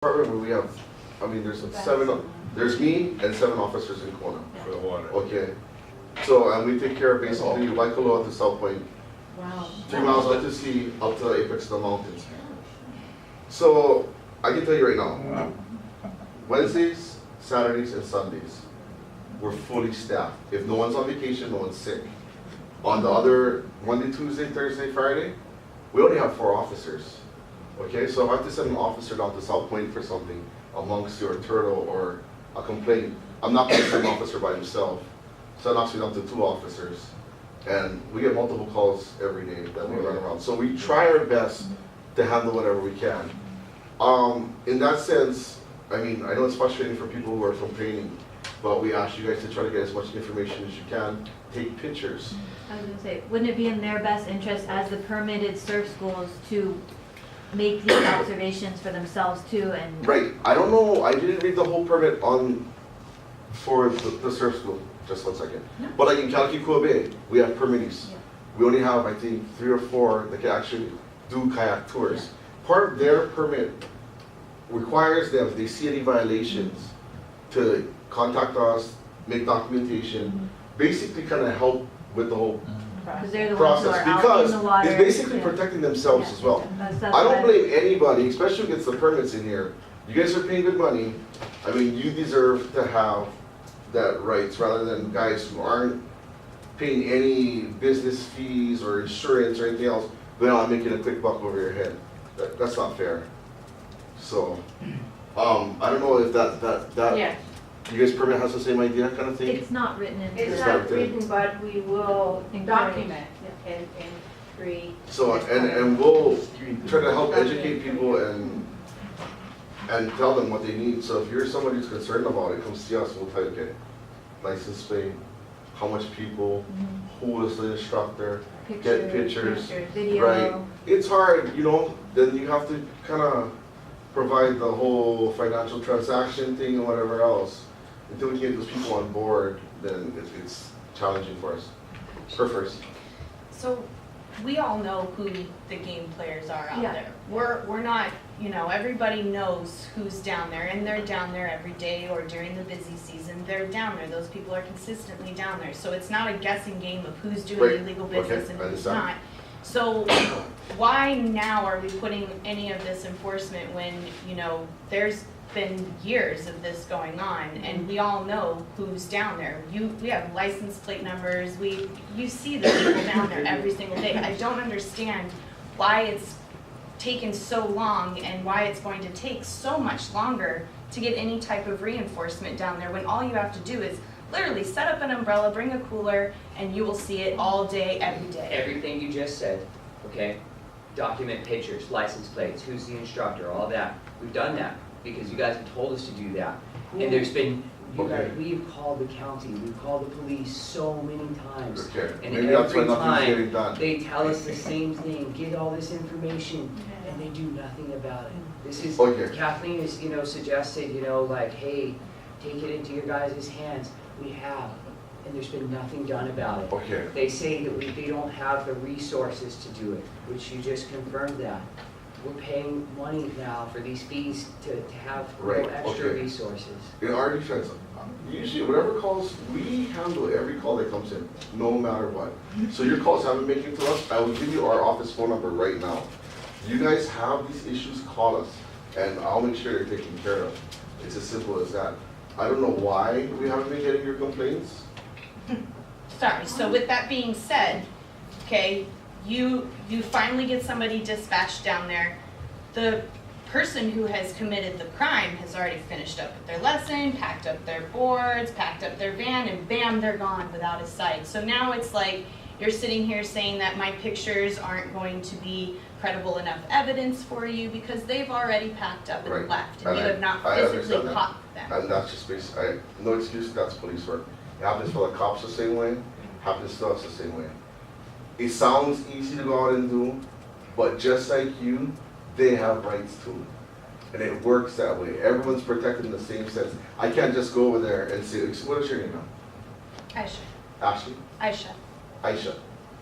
department where we have, I mean, there's there's me and 7 officers in Kona. For the water. Okay. So, and we take care of basically Waikoloa to South Point, Wow. 3 miles out to sea, up to the apex of the mountains. So, I can tell you right now, Wednesdays, Saturdays, and Sundays, we're fully staffed. If no one's on vacation, no one's sick. On the other Monday, Tuesday, Thursday, Friday, we only have 4 officers. Okay, so if I have to send an officer down to South Point for something, a monkey or a turtle or a complaint, I'm not going to send an officer by himself. So I'm actually down to 2 officers. And we get multiple calls every day that we run around. So we try our best to handle whatever we can. In that sense, I mean, I know it's frustrating for people who are complaining, but we ask you guys to try to get as much information as you can. Take pictures. I was gonna say, wouldn't it be in their best interest as the permitted surf schools to make these observations for themselves too and? Right, I don't know, I didn't read the whole permit for the surf school, just 1 second. No. But like in Kahalu'u Bay, we have permittees. Yeah. We only have, I think, 3 or 4 that can actually do kayak tours. Part of their permit requires them, if they see any violations, to contact us, make documentation, basically kind of help with the whole Because they're the ones who process, are out because in the water. it's basically Yeah. protecting themselves Yeah. as well. That's I don't why- blame anybody, especially who gets the permits in here. You guys are paying good money. I mean, you deserve to have that rights rather than guys who aren't paying any business fees or insurance or anything else, but now making a quick buck over your head. That's not fair. So, I don't know if that Yeah, you guys' permit has the same idea kind of thing? It's not written into. it's It's the- not not written, but we will Encourage. document and create. So, and we'll try to help educate people and tell them what they need. So if you're somebody who's concerned about it, come see us, we'll tell you, okay, license plate, how much people, who is the instructor, get pictures. Video. Right, it's hard, you know, then you have to kind of provide the whole financial transaction thing and whatever else. Until we get those people on board, then it's challenging for us. Her first. So we all know who the game players are out Yeah. there. We're not, everybody knows who's down there, and they're down there every day or during the busy season. They're down there. Those people are consistently down there. So it's not a guessing game of who's doing Right. illegal Okay, business and I who's understand. not. So why now are we putting any of this enforcement when, there's been years of this going on, and we all know who's down there. We have license plate numbers, you see the people down there every single day. I don't understand why it's taken so long and why it's going to take so much longer to get any type of reinforcement down there, when all you have to do is literally set up an umbrella, bring a cooler, and you will see it all day, every day. Everything you just said, okay? Document pictures, license plates, who's the instructor, all that. We've done that because you guys have told us to do that. And there's been, Okay. we've called the county, we've called the police so many times. Okay, And maybe that's why every nothing's getting time, done. they tell us the same thing, get all this information, and they do nothing about it. This is, Okay. Kathleen has, suggested, like, hey, take it into your guys' hands. We have, and there's been nothing done about it. Okay, They say that they don't have the resources to do it, which you just confirmed that. We're paying money now for these fees to have Right, extra okay. resources. in our defense, usually whatever calls, we handle every call that comes in, no matter what. So your calls haven't made it to us, I will give you our office phone number right now. You guys have these issues, call us, and I'll make sure they're taken care of. It's as simple as that. I don't know why we haven't been getting your complaints. Sorry, so with that being said, okay, you finally get somebody dispatched down there. The person who has committed the crime has already finished up with their lesson, packed up their boards, packed up their van, and bam, they're gone without a sight. So now it's like you're sitting here saying that my pictures aren't going to be credible enough evidence for you because they've already packed up and Right. left, and And you have not I physically understand that. caught them. And that's just no excuse, that's police work. It happens for the cops the same way, happens to us the same way. It sounds easy to go out and do, but just like you, they have rights too. And it works that way. Everyone's protected in the same sense. I can't just go over there and say, what is your name now? Aisha, Ashley? Aisha. Aisha.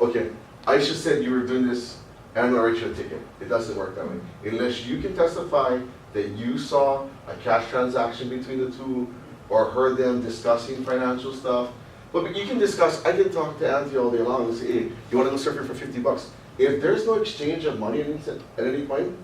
Okay, Aisha said you were doing this, and I'm gonna write you a ticket. It doesn't work that way. Unless you can testify that you saw a cash transaction between the two, or heard them discussing financial stuff. But you can discuss, I can talk to Auntie all day long and say, hey, you wanna go surf here for $50? If there's no exchange of money at any point,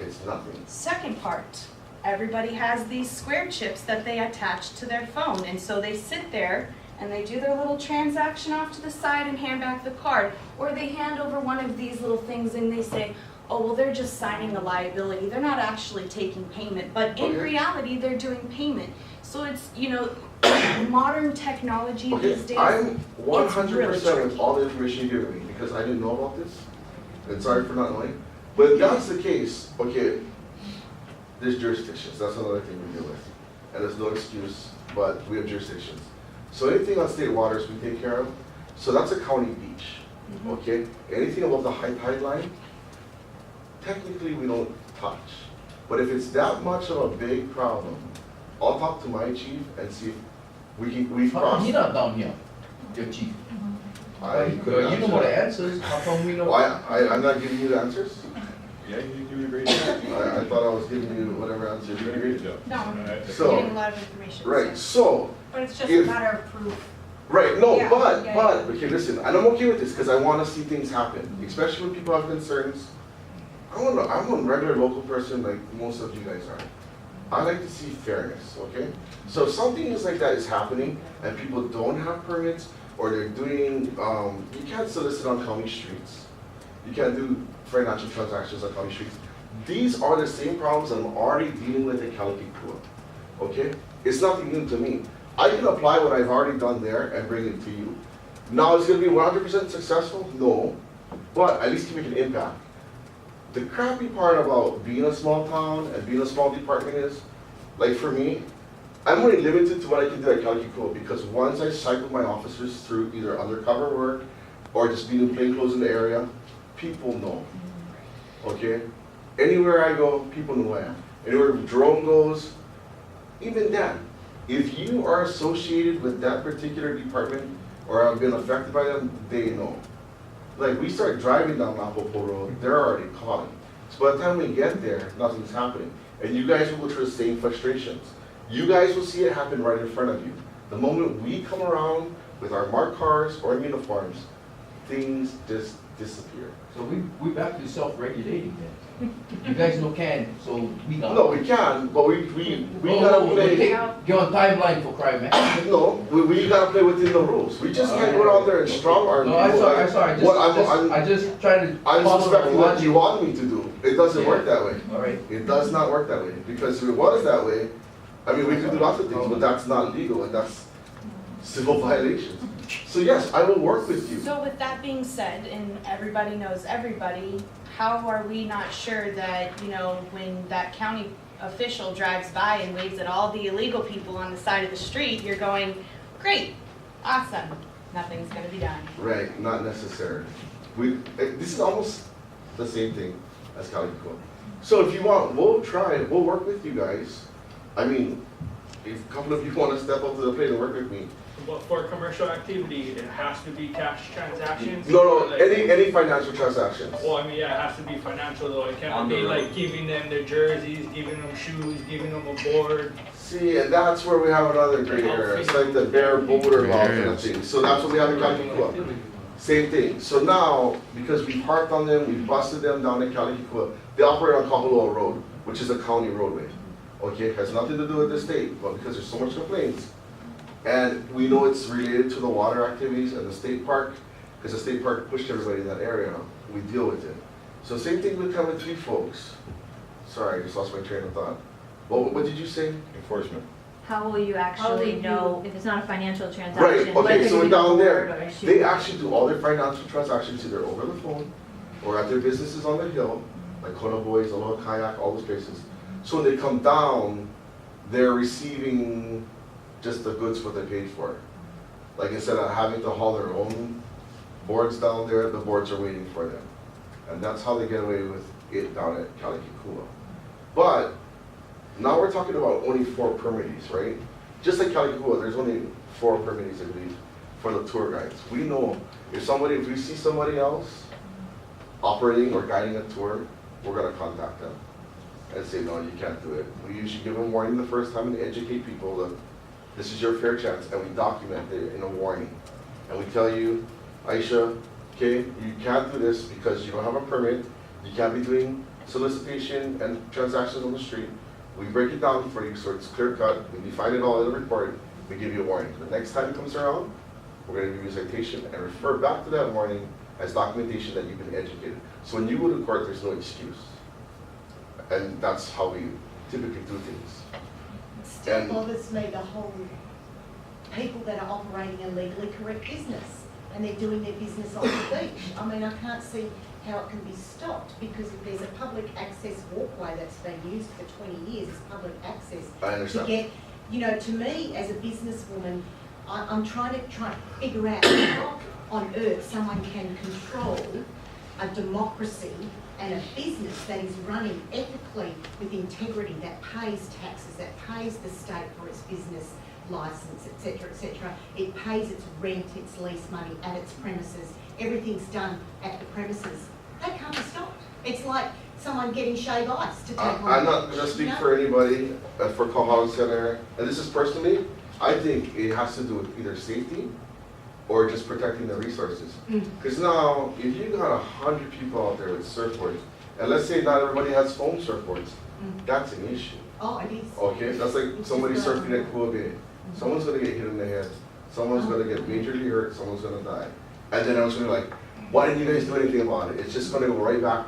it's nothing. Second part, everybody has these square chips that they attach to their phone, and so they sit there and they do their little transaction off to the side and hand back the card, or they hand over one of these little things and they say, oh, well, they're just signing a liability, they're not actually taking payment, but in Okay. reality, they're doing payment. So it's, you know, modern technology Okay, these days. I'm 100% really with tricky. all the information you're giving me, because I didn't know about this, and sorry for not knowing. But if that's the case, okay, there's jurisdictions, that's another thing we deal with. And there's no excuse, but we have jurisdictions. So anything on state waters we take care of, so that's a county beach, okay? Anything above the high tide line, technically we don't touch. But if it's that much of a big problem, I'll talk to my chief and see if we've How come crossed. he not down here, your chief? I You couldn't know the answer answers, how come we that. know? I'm not giving you the answers? Yeah, you do a great job. I thought I was giving you whatever answer You you do a agreed. great job. No, Alright. So- getting a lot of information. Right, so, But it's just If- a matter of proof. right, no, Yeah, but, yeah, but, okay, listen, and I'm okay with this, because I wanna see things happen, especially when people have concerns. I'm a regular local person like most of you guys are. I like to see fairness, okay? So if something is like that is happening, and people don't have permits, or they're doing, you can't solicit on county streets. You can't do financial transactions on county streets. These are the same problems that I'm already dealing with in Kahalu'u, okay? It's nothing new to me. I can apply what I've already done there and bring it to you. Now, is it gonna be 100% successful? No, but at least can make an impact. The crappy part about being a small town and being a small department is, like for me, I'm only limited to what I can do at Kahalu'u because once I cycle my officers through either undercover work or just being in plain clothes in the area, people know, okay? Anywhere I go, people know who I am. Anywhere drone goes, even that. If you are associated with that particular department or have been affected by them, they know. Like, we start driving down Napopo Road, they're already calling. So by the time we get there, nothing's happening. And you guys will go through the same frustrations. You guys will see it happen right in front of you. The moment we come around with our marked cars or uniforms, things just disappear. So we back to self-regulating then. You guys no can, so we got. No, we can, but we No, gotta no, play. Get on timeline for crime, man. No, we gotta play within the rules. We just can't go out there and strong arm No, people. I'm sorry, What I just trying to. I'm follow the suspecting what you logic. want me to do. It doesn't work that way. All right. It does not work that way, because if it was that way, I mean, we could do lots of things, but that's not legal, and that's civil violations. So yes, I will work with you. So with that being said, and everybody knows everybody, how are we not sure that, you know, when that county official drives by and waves at all the illegal people on the side of the street, you're going, great, awesome, nothing's gonna be done. Right, not necessary. This is almost the same thing as Kahalu'u. So if you want, we'll work with you guys. I mean, if a couple of you want to step up to the plate and work with me. But for commercial activity, it has to be cash transactions? No, Like- any financial transactions. Well, I mean, yeah, it has to be financial though. It On can't the be road. like giving them their jerseys, giving them shoes, giving them a board. See, and that's where we have another gray area. It's like the bare border law kind of thing. So that's what we have in Kahalu'u. Same thing. So now, because we've harped on them, we've busted them down in Kahalu'u, they operate on Kahalu'u Road, which is a county roadway. Okay, it has nothing to do with the state, but because there's so much complaints. And we know it's related to the water activities and the state park, because the state park pushed everybody in that area. We deal with it. So same thing with County 3 folks. Sorry, I just lost my train of thought. What did you say? Enforcement. How will you actually know if it's not a financial Right, transaction? okay, whether so you we're need a down board there. or a shoe? They actually do all their financial transactions either over the phone or at their businesses on the hill, like Kona Boys, Aloha Kayak, all those places. So when they come down, they're receiving just the goods what they paid for. Like instead of having to haul their own boards down there, the boards are waiting for them. And that's how they get away with it down at Kahalu'u. But now we're talking about only 4 permittees, right? Just like Kahalu'u, there's only 4 permittees, I believe, for the tour guides. We know if we see somebody else operating or guiding a tour, we're gonna contact them. and say, no, you can't do it. We usually give them warning the first time and educate people that this is your fair chance, and we document it in a warning. And we tell you, Aisha, okay, you can't do this because you don't have a permit, you can't be doing solicitation and transactions on the street. We break it down for you so it's clear cut, we define it all in the report, we give you a warning. The next time it comes around, we're gonna give you a citation and refer back to that warning as documentation that you've been educated. So when you go to court, there's no excuse. And that's how we typically do things. It still And- bothers me, the whole people that are operating a legally correct business and they're doing their business on the beach. I mean, I can't see how it can be stopped because if there's a public access walkway that's been used for 20 years as public access I to understand. get, you know, to me as a businesswoman, I'm trying to figure out how on earth someone can control a democracy and a business that is running ethically with integrity, that pays taxes, that pays the state for its business license, etc., etc. It pays its rent, its lease money at its premises. Everything's done at the premises. That can't be stopped. It's like someone getting shave ice to take on. I'm not gonna speak for anybody, for Kohala Center, and this is personally, I think it has to do with either safety or just protecting the resources. Because now, if you got 100 people out there with surfboards, and let's say not everybody has foam surfboards, that's an issue. Oh, it is. Okay, that's like somebody surfing at Kohala Bay. Someone's gonna get hit in the head, someone's gonna get majorly hurt, someone's gonna die. And then I was gonna be like, why didn't you guys do anything about it? It's just gonna go right back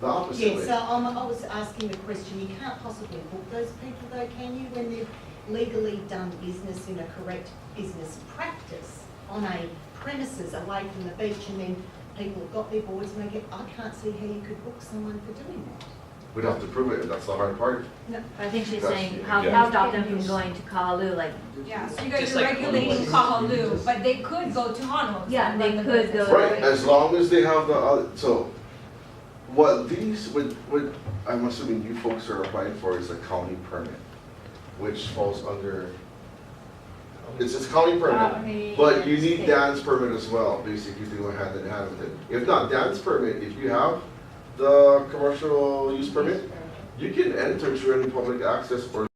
the opposite Yeah, way. so I was asking the question, you can't possibly book those people though, can you, when they've legally done business in a correct business practice on a premises away from the beach, and then people have got their boards and they get, I can't see how you could book someone for doing that. We'd have to prove it, and that's the hard part. No, I think she's That's- saying, how yeah. stop them from going to Kahalu'u, like, Yeah, so you guys Just are like regulating Kahalu'u, but they could go to Honolulu. Yeah, they run the could business. go. Right, as long as they have the, so, what these, what I'm assuming you folks are applying for is a county permit, which falls under, it's a county permit, but you need Dan's permit as well, basically, to go hand in hand with it. If not, Dan's permit, if you have the commercial use permit, you can enter through any public access or